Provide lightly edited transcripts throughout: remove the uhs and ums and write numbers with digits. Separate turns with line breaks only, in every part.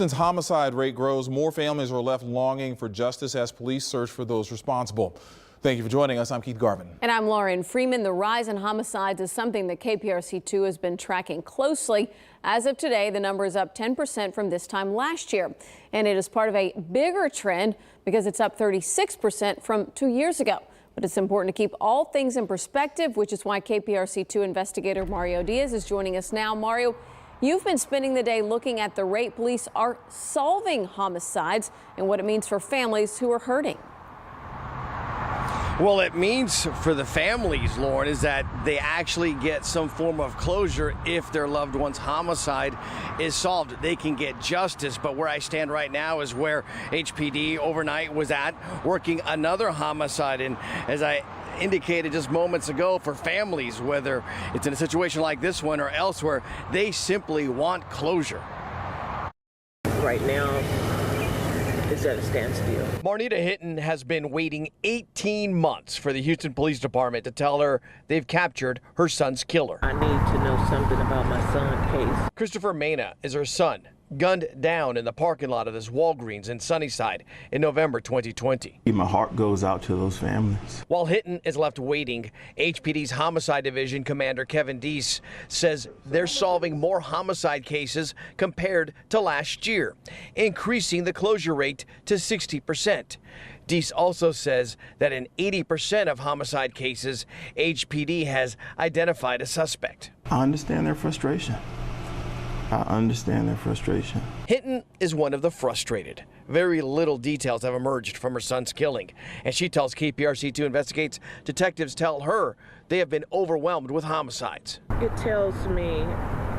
Houston's homicide rate grows. More families are left longing for justice as police search for those responsible. Thank you for joining us. I'm Keith Garvin.
And I'm Lauren Freeman. The rise in homicides is something that KPRC2 has been tracking closely. As of today, the number is up 10% from this time last year. And it is part of a bigger trend because it's up 36% from 2 years ago. But it's important to keep all things in perspective, which is why KPRC2 investigator Mario Diaz is joining us now. Mario, you've been spending the day looking at the rate police are solving homicides and what it means for families who are hurting.
Well, it means for the families, Lauren, is that they actually get some form of closure if their loved one's homicide is solved. They can get justice. But where I stand right now is where HPD overnight was at, working another homicide. And as I indicated just moments ago, for families, whether it's in a situation like this one or elsewhere, they simply want closure.
Right now, it's at a standstill.
Marnita Hinton has been waiting 18 months for the Houston Police Department to tell her they've captured her son's killer.
I need to know something about my son's case.
Christopher Mena is her son, gunned down in the parking lot of this Walgreens in Sunnyside in November 2020.
My heart goes out to those families.
While Hinton is left waiting, HPD's Homicide Division Commander Kevin Deese says they're solving more homicide cases compared to last year, increasing the closure rate to 60%. Deese also says that in 80% of homicide cases, HPD has identified a suspect.
I understand their frustration. I understand their frustration.
Hinton is one of the frustrated. Very little details have emerged from her son's killing, and she tells KPRC2 investigates detectives tell her they have been overwhelmed with homicides.
It tells me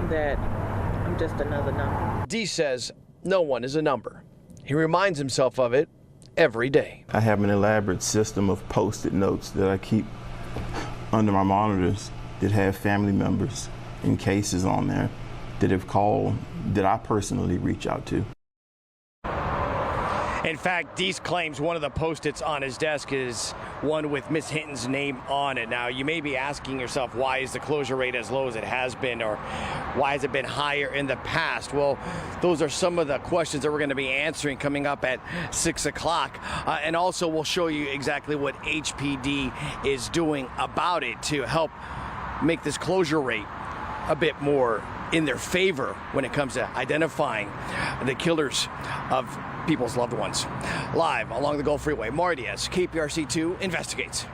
that I'm just another number.
Dee says no one is a number. He reminds himself of it every day.
I have an elaborate system of Post-it notes that I keep under my monitors that have family members and cases on there that have called that I personally reach out to.
In fact, Deese claims one of the Post-its on his desk is one with Miss Hinton's name on it. Now, you may be asking yourself, why is the closure rate as low as it has been, or why has it been higher in the past? Well, those are some of the questions that we're going to be answering coming up at 6 o'clock. And also, we'll show you exactly what HPD is doing about it to help make this closure rate a bit more in their favor when it comes to identifying the killers of people's loved ones. Live along the Gulf Freeway, Mario Diaz, KPRC2 investigates.